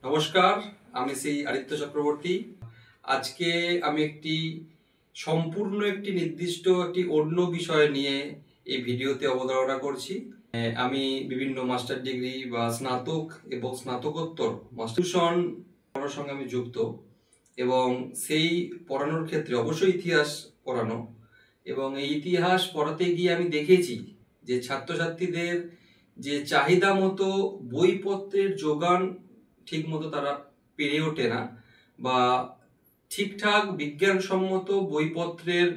নমস্কার, আমি শ্রী আদিত্য চক্রবর্তী। আজকে আমি সম্পূর্ণ নির্দিষ্ট অন্য বিষয় নিয়ে এই ভিডিওতে অবতারণা করছি। আমি বিভিন্ন মাস্টার ডিগ্রি বা স্নাতক এবং স্নাতকোত্তর মাস্টার পড়ার সঙ্গে আমি যুক্ত এবং সেই পড়ানোর ক্ষেত্রে অবশ্যই ইতিহাস পড়ানো, এবং এই ইতিহাস পড়াতে গিয়ে আমি দেখেছি যে ছাত্রছাত্রীদের যে চাহিদা মতো বইপত্রের যোগান ঠিক মতো তারা পেরে ওঠে না, বা ঠিকঠাক বিজ্ঞানসম্মত বইপত্রের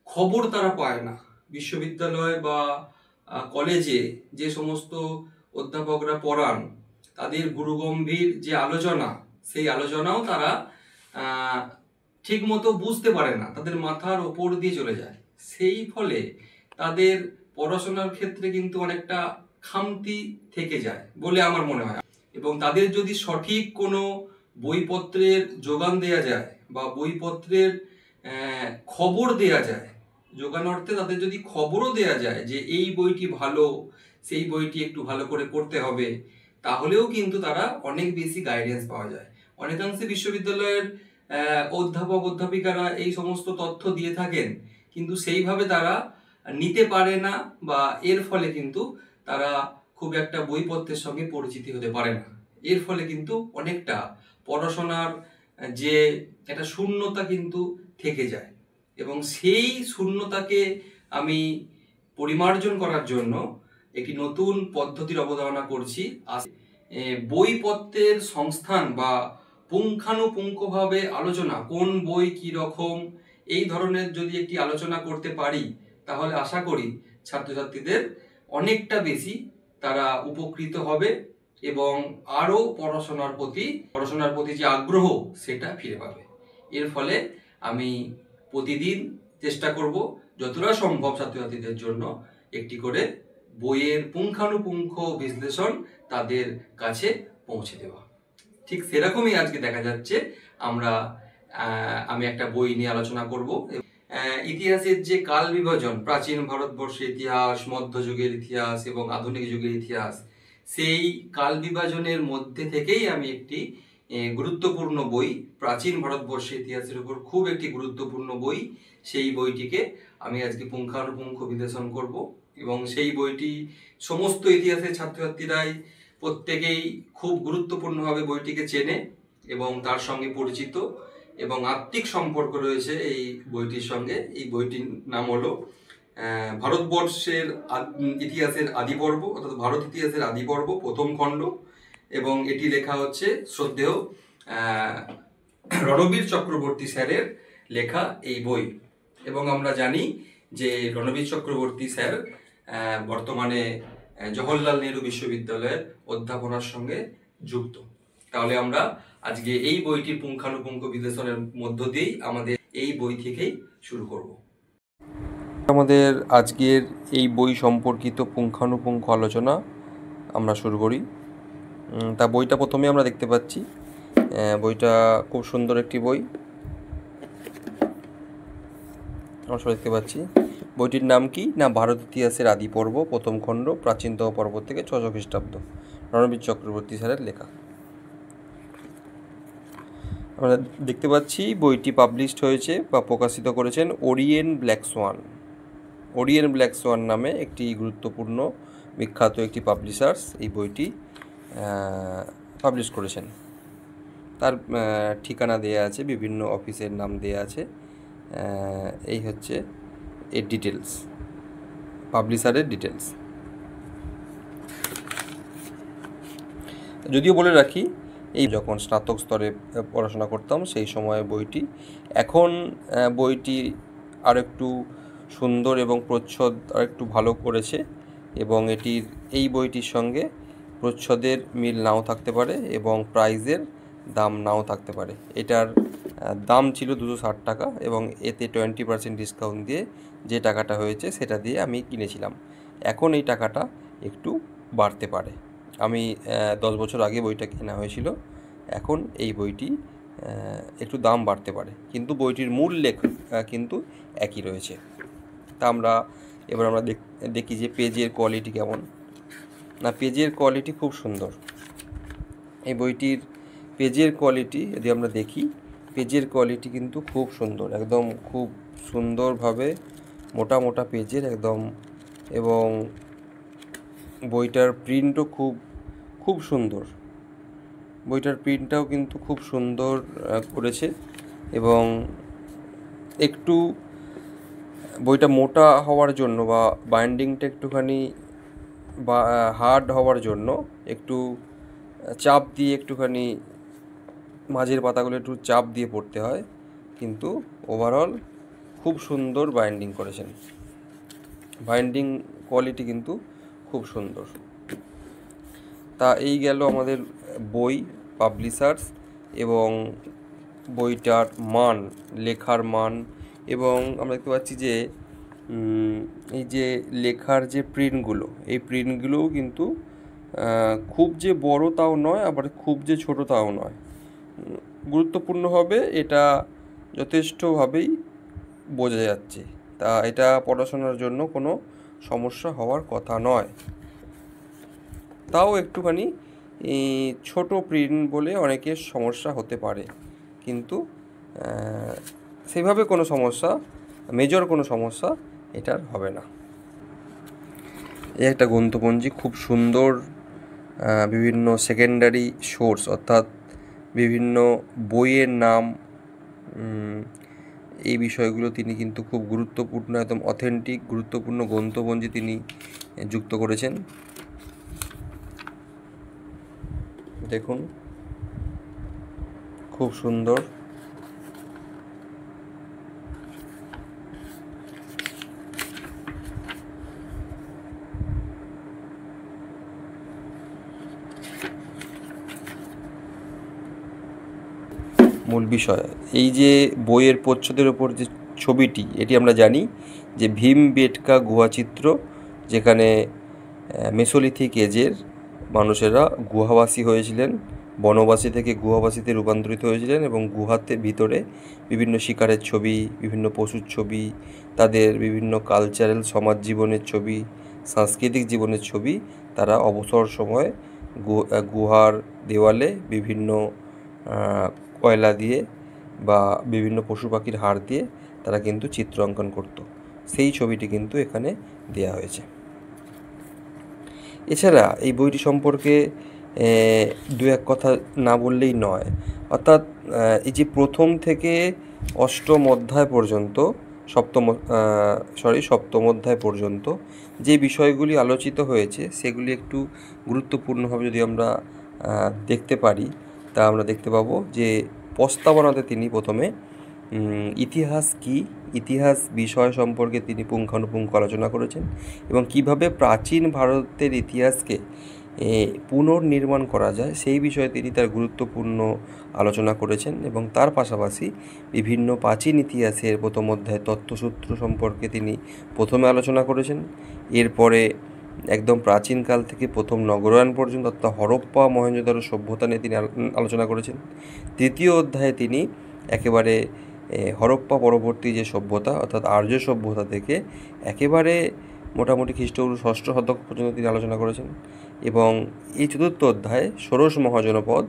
খবর তারা পায় না। বিশ্ববিদ্যালয় বা কলেজে যে সমস্ত অধ্যাপকরা পড়ান, তাদের গুরুগম্ভীর যে আলোচনা, সেই আলোচনাও তারা ঠিক মতো বুঝতে পারে না, তাদের মাথার ওপর দিয়ে চলে যায়। সেই ফলে তাদের পড়াশোনার ক্ষেত্রে কিন্তু অনেকটা খামতি থেকে যায় বলে আমার মনে হয়। এবং তাদের যদি সঠিক কোনো বইপত্রের যোগান দেয়া যায় বা বইপত্রের খবর দেয়া যায়, যোগান অর্থে তাদের যদি খবরও দেয়া যায় যে এই বইটি ভালো, সেই বইটি একটু ভালো করে পড়তে হবে, তাহলেও কিন্তু তারা অনেক বেশি গাইডেন্স পাওয়া যায়। অনেকাংশে বিশ্ববিদ্যালয়ের অধ্যাপক অধ্যাপিকারা এই সমস্ত তথ্য দিয়ে থাকেন, কিন্তু সেইভাবে তারা নিতে পারে না, বা এর ফলে কিন্তু তারা খুব একটা বইপত্রের সঙ্গে পরিচিতি হতে পারে না। এর ফলে কিন্তু অনেকটা পড়াশোনার যে একটা শূন্যতা কিন্তু থেকে যায়, এবং সেই শূন্যতাকে আমি পরিমার্জন করার জন্য একটি নতুন পদ্ধতির অবতারণা করছি। বইপত্রের সংস্থান বা পুঙ্খানুপুঙ্খভাবে আলোচনা, কোন বই কি রকম, এই ধরনের যদি একটি আলোচনা করতে পারি, তাহলে আশা করি ছাত্রছাত্রীদের অনেকটা বেশি তারা উপকৃত হবে এবং আরো পড়াশোনার প্রতি যে আগ্রহ, সেটা ফিরে পাবে। এর ফলে আমি প্রতিদিন চেষ্টা করব যতটা সম্ভব ছাত্রছাত্রীদের জন্য একটি করে বইয়ের পুঙ্খানুপুঙ্খ বিশ্লেষণ তাদের কাছে পৌঁছে দেওয়া। ঠিক সেরকমই আজকে দেখা যাচ্ছে আমি একটা বই নিয়ে আলোচনা করব। ইতিহাসের যে কাল বিভাজন, প্রাচীন ভারতবর্ষের ইতিহাস, মধ্যযুগের ইতিহাস এবং আধুনিক যুগের ইতিহাস, সেই কাল বিভাজনের মধ্যে থেকেই আমি একটি গুরুত্বপূর্ণ বই, প্রাচীন ভারতবর্ষের ইতিহাসের উপর খুব একটি গুরুত্বপূর্ণ বই, সেই বইটিকে আমি আজকে পুঙ্খানুপুঙ্খ বিশ্লেষণ করব। এবং সেই বইটি সমস্ত ইতিহাসের ছাত্রছাত্রীরাই প্রত্যেকেই খুব গুরুত্বপূর্ণভাবে বইটিকে চেনে এবং তার সঙ্গে পরিচিত, এবং আত্মিক সম্পর্ক রয়েছে এই বইটির সঙ্গে। এই বইটির নাম হলো ভারতবর্ষের ইতিহাসের আদিপর্ব, অর্থাৎ ভারত ইতিহাসের আদিপর্ব প্রথম খণ্ড, এবং এটি লেখা হচ্ছে শ্রদ্ধেয় রণবীর চক্রবর্তী স্যারের লেখা এই বই। এবং আমরা জানি যে রণবীর চক্রবর্তী স্যার বর্তমানে জওহরলাল নেহরু বিশ্ববিদ্যালয়ের অধ্যাপনার সঙ্গে যুক্ত। তাহলে আমরা আজকে এই বইটির পুঙ্খানুপুঙ্খ বিশ্লেষণের মধ্য দিয়েই আমাদের এই বই থেকেই শুরু করব। আমাদের আজকের এই বই সম্পর্কিত পুঙ্খানুপুঙ্খ আলোচনা আমরা শুরু করি। তা বইটা প্রথমে আমরা দেখতে পাচ্ছি, বইটা খুব সুন্দর একটি বই আমরা দেখতে পাচ্ছি। বইটির নাম কি না, ভারত ইতিহাসের আদি পর্ব প্রথম খণ্ড, প্রাচীনতম পর্ব থেকে ৬০০ খ্রিস্টাব্দ, রণবীর চক্রবর্তী স্যারের লেখা। আমরা দেখতে পাচ্ছি বইটি পাবলিশড হয়েছে বা প্রকাশিত করেছেন Orient black Schwann. Orient black Schwann নামে একটি গুরুত্বপূর্ণ বিখ্যাত একটি পাবলিশার্স এই বইটি পাবলিশ করেছেন। তার ঠিকানা দেয়া আছে, বিভিন্ন অফিসের নাম দেয়া আছে। এই হচ্ছে এর ডিটেলস, পাবলিশারের ডিটেলস। যদিও বলে রাখি, এই যখন স্নাতক স্তরে পড়াশোনা করতাম সেই সময়ে বইটি, এখন বইটি আর একটু সুন্দর এবং প্রচ্ছদ আর একটু ভালো করেছে, এবং এই বইটির সঙ্গে প্রচ্ছদের মিল নাও থাকতে পারে এবং প্রাইজের দাম নাও থাকতে পারে। এটার দাম ছিল 260 টাকা, এবং এতে 20% ডিসকাউন্ট দিয়ে যে টাকাটা হয়েছে সেটা দিয়ে আমি কিনেছিলাম। এখন এই টাকাটা একটু বাড়তে পারে। আমি 10 বছর আগে বইটা কেনা হয়েছিল, এখন এই বইটি একটু দাম বাড়তে পারে, কিন্তু বইটির মূল লেখা কিন্তু একই রয়েছে। তা আমরা দেখি যে পেজের কোয়ালিটি কেমন। না, পেজের কোয়ালিটি খুব সুন্দর। এই বইটির পেজের কোয়ালিটি যদি আমরা দেখি, পেজের কোয়ালিটি কিন্তু খুব সুন্দর, একদম খুব সুন্দরভাবে মোটা মোটা পেজের একদম, এবং বইটার প্রিন্টও খুব খুব সুন্দর। বইটার প্রিন্টটাও কিন্তু খুব সুন্দর করেছে, এবং একটু বইটা মোটা হওয়ার জন্য বা বাইন্ডিংটা একটুখানি বা হার্ড হওয়ার জন্য একটু চাপ দিয়ে, একটুখানি মাঝের পাতাগুলো একটু চাপ দিয়ে পড়তে হয়, কিন্তু ওভারঅল খুব সুন্দর বাইন্ডিং করেছেন। বাইন্ডিং কোয়ালিটি কিন্তু খুব সুন্দর। তা এই গেল আমাদের বই, পাবলিশার্স এবং বইটার মান, লেখার মান। এবং আমরা দেখতে পাচ্ছি যে এই যে লেখার যে প্রিন্টগুলো, এই প্রিন্টগুলোও কিন্তু খুব যে বড় তাও নয়, আবার খুব যে ছোট তাও নয়। গুরুত্বপূর্ণভাবে এটা যথেষ্টভাবেই বোঝা যাচ্ছে। তা এটা পড়াশোনার জন্য কোনো সমস্যা হওয়ার কথা নয়। তাও একটুখানি ছোট প্রিন্ট বলে অনেকের সমস্যা হতে পারে, কিন্তু সেভাবে কোনো সমস্যা, মেজর কোনো সমস্যা এটার হবে না। এই একটা গ্রন্থপঞ্জি, খুব সুন্দর। বিভিন্ন সেকেন্ডারি সোর্স, অর্থাৎ বিভিন্ন বইয়ের নাম, এই বিষয়গুলো তিনি কিন্তু খুব গুরুত্বপূর্ণ, একদম অথেন্টিক গুরুত্বপূর্ণ গ্রন্থপঞ্জি তিনি যুক্ত করেছেন। দেখুন, খুব সুন্দর। মূল বিষয়, এই যে বইয়ের প্রচ্ছদের ওপর যে ছবিটি, এটি আমরা জানি যে ভীমবেটকা গুহাচিত্র, যেখানে মেসোলিথিক এজের মানুষেরা গুহাবাসী হয়েছিলেন, বনবাসী থেকে গুহাবাসীতে রূপান্তরিত হয়েছিলেন, এবং গুহাতে ভিতরে বিভিন্ন শিকারের ছবি, বিভিন্ন পশুর ছবি, তাদের বিভিন্ন কালচারাল সমাজ জীবনের ছবি, সাংস্কৃতিক জীবনের ছবি তারা অবসর সময় গুহার দেওয়ালে বিভিন্ন কয়লা দিয়ে বা বিভিন্ন পশু পাখির হাড় দিয়ে তারা কিন্তু চিত্র অঙ্কন করত। সেই ছবিটি কিন্তু এখানে দেয়া হয়েছে। এছাড়া এই বইটি সম্পর্কে দু এক কথা না বললেই নয়। অর্থাৎ এই যে প্রথম থেকে অষ্টম অধ্যায় পর্যন্ত, সপ্তম অধ্যায় পর্যন্ত যে বিষয়গুলি আলোচিত হয়েছে, সেগুলি একটু গুরুত্বপূর্ণভাবে যদি আমরা দেখতে পারি, তা আমরা দেখতে পাবো যে প্রস্তাবনাতে তিনি প্রথমে ইতিহাস কি, ইতিহাস বিষয় সম্পর্কে তিনি পুঙ্খানুপুঙ্খ আলোচনা করেছেন, এবং কিভাবে প্রাচীন ভারতের ইতিহাসকে পুনর্নির্মাণ করা যায় সেই বিষয়ে তিনি তার গুরুত্বপূর্ণ আলোচনা করেছেন। এবং তার পাশাপাশি বিভিন্ন প্রাচীন ইতিহাসের প্রথম অধ্যায় তত্ত্বসূত্র সম্পর্কে তিনি প্রথমে আলোচনা করেছেন। এরপরে একদম প্রাচীনকাল থেকে প্রথম নগরায়ণ পর্যন্ত, অর্থাৎ হরপ্পা মহেঞ্জোদারো সভ্যতা নিয়ে তিনি আলোচনা করেছেন। তৃতীয় অধ্যায়ে তিনি একেবারে হরপ্পা পরবর্তী যে সভ্যতা, অর্থাৎ আর্য সভ্যতা থেকে একেবারে মোটামুটি খ্রিস্টপূর্ব ষষ্ঠ শতক পর্যন্ত তিনি আলোচনা করেছেন। এবং এই চতুর্থ অধ্যায়ে ষোড়শ মহাজনপদ,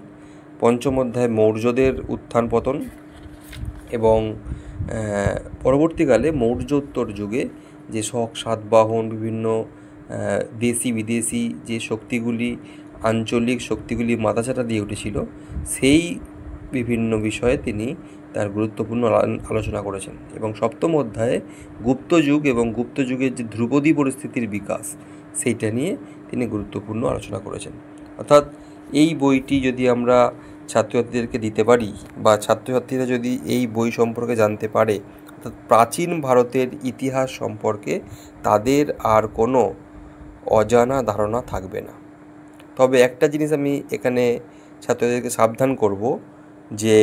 পঞ্চম অধ্যায়ে মৌর্যদের উত্থান পতন, এবং পরবর্তীকালে মৌর্যোত্তর যুগে যে শক সাতবাহন, বিভিন্ন দেশি বিদেশি যে শক্তিগুলি, আঞ্চলিক শক্তিগুলি মাথাচাড়া দিয়ে উঠেছিল, সেই বিভিন্ন বিষয়ে তিনি তার গুরুত্বপূর্ণ আলোচনা করেছেন। এবং সপ্তম অধ্যায়ে গুপ্তযুগ এবং গুপ্তযুগের যে ধ্রুপদী পরিস্থিতির বিকাশ, সেইটা নিয়ে তিনি গুরুত্বপূর্ণ আলোচনা করেছেন। অর্থাৎ এই বইটি যদি আমরা ছাত্রছাত্রীদেরকে দিতে পারি, বা ছাত্রছাত্রীরা যদি এই বই সম্পর্কে জানতে পারে, অর্থাৎ প্রাচীন ভারতের ইতিহাস সম্পর্কে তাদের আর কোনো অজানা ধারণা থাকবে না। তবে একটা জিনিস আমি এখানে ছাত্রদেরকে সাবধান করব, যে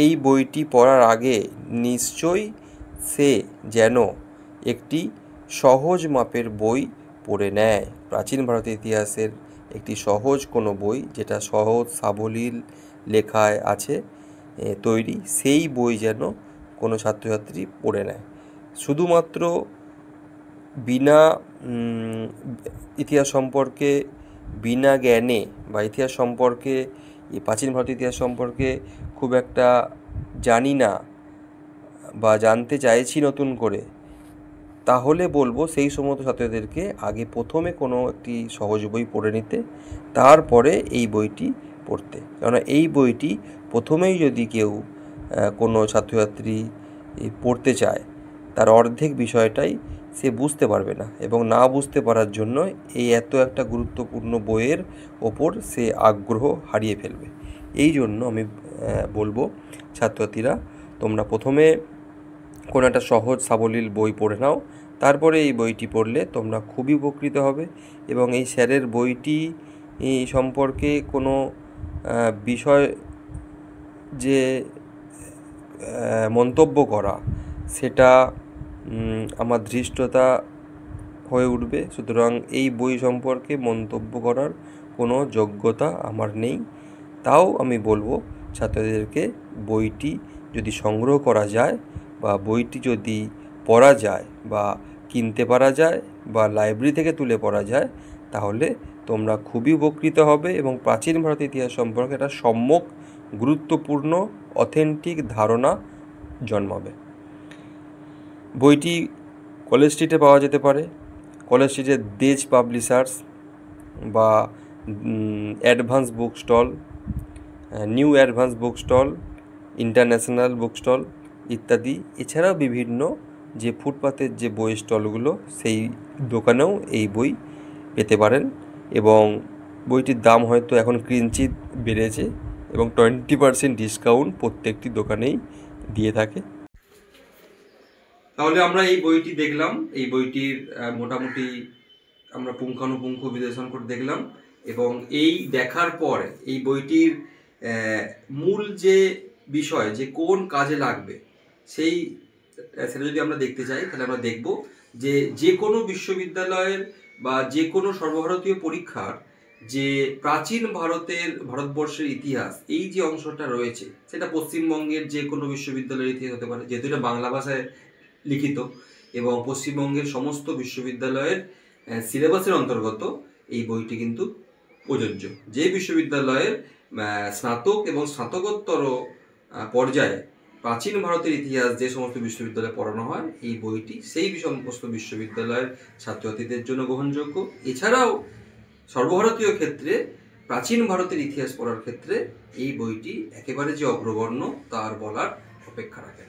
এই বইটি পড়ার আগে নিশ্চয়ই সে যেন একটি সহজ মাপের বই পড়ে নেয়। প্রাচীন ভারতের ইতিহাসের একটি সহজ কোনো বই, যেটা সহজ সাবলীল লেখায় আছে তৈরি, সেই বই যেন কোনো ছাত্রছাত্রী পড়ে নেয়। শুধুমাত্র বিনা ইতিহাস সম্পর্কে বিনা জ্ঞানে, বা ইতিহাস সম্পর্কে এই প্রাচীন ভারতীয় ইতিহাস সম্পর্কে খুব একটা জানি না বা জানতে চাইছি নতুন করে, তাহলে বলবো সেই সমস্ত ছাত্রদেরকে আগে প্রথমে কোনো একটি সহজ বই পড়ে নিতে, তারপরে এই বইটি পড়তে। কেননা এই বইটি প্রথমেই যদি কেউ কোনো ছাত্রছাত্রী পড়তে চায়, তার অর্ধেক বিষয়টাই সে বুঝতে পারবে না, এবং না বুঝতে পারার জন্য এই এত একটা গুরুত্বপূর্ণ বইয়ের ওপর সে আগ্রহ হারিয়ে ফেলবে। এই জন্য আমি বলবো ছাত্রছাত্রীরা, তোমরা প্রথমে কোনো একটা সহজ সাবলীল বই পড়ে নাও, তারপরে এই বইটি পড়লে তোমরা খুবই উপকৃত হবে। এবং এই স্যারের বইটি সম্পর্কে কোনো বিষয় যে মন্তব্য করা, সেটা আমার ধৃষ্টতা হয়ে উঠবে। সুতরাং এই বই সম্পর্কে মন্তব্য করার কোনো যোগ্যতা আমার নেই। তাও আমি বলবো ছাত্রদেরকে, বইটি যদি সংগ্রহ করা যায় বা বইটি যদি পড়া যায় বা কিনতে পারা যায় বা লাইব্রেরি থেকে তুলে পড়া যায়, তাহলে তোমরা খুবই উপকৃত হবে এবং প্রাচীন ভারতের ইতিহাস সম্পর্কে একটা সম্যক গুরুত্বপূর্ণ অথেন্টিক ধারণা জন্মাবে। বইটি কলেজ স্ট্রিটে পাওয়া যেতে পারে। কলেজ স্ট্রিটের দেজ পাবলিশার্স বা advance book stall, new advance book stall, international book stall ইত্যাদি, এছাড়াও বিভিন্ন যে ফুটপাতের যে বই স্টলগুলো, সেই দোকানেও এই বই পেতে পারেন। এবং বইটির দাম হয়তো এখন কিঞ্চিৎ বেড়েছে এবং 20% ডিসকাউন্ট প্রত্যেকটি দোকানেই দিয়ে থাকে। তাহলে আমরা এই বইটি দেখলাম, এই বইটির মোটামুটি আমরা পুঙ্খানুপুঙ্খ বিশ্লেষণ করে দেখলাম, এবং এই দেখার পর এই বইটির মূল যে বিষয়, যে কোন কাজে লাগবে, সেটা যদি আমরা দেখতে চাই, তাহলে আমরা দেখব যে কোনো বিশ্ববিদ্যালয়ের বা যে কোনো সর্বভারতীয় পরীক্ষার যে প্রাচীন ভারতবর্ষের ইতিহাস, এই যে অংশটা রয়েছে, সেটা পশ্চিমবঙ্গের যে কোনো বিশ্ববিদ্যালয়ের ইতিহাস হতে পারে, যেহেতু এটা বাংলা ভাষায় লিখিত, এবং পশ্চিমবঙ্গের সমস্ত বিশ্ববিদ্যালয়ের সিলেবাসের অন্তর্গত এই বইটি কিন্তু প্রযোজ্য। যে বিশ্ববিদ্যালয়ের স্নাতক এবং স্নাতকোত্তর পর্যায়ে প্রাচীন ভারতের ইতিহাস যে সমস্ত বিশ্ববিদ্যালয়ে পড়ানো হয়, এই বইটি সেই সমস্ত বিশ্ববিদ্যালয়ের ছাত্রছাত্রীদের জন্য গ্রহণযোগ্য। এছাড়াও সর্বভারতীয় ক্ষেত্রে প্রাচীন ভারতের ইতিহাস পড়ার ক্ষেত্রে এই বইটি একেবারে যে অগ্রগণ্য, তার বলার অপেক্ষা রাখে।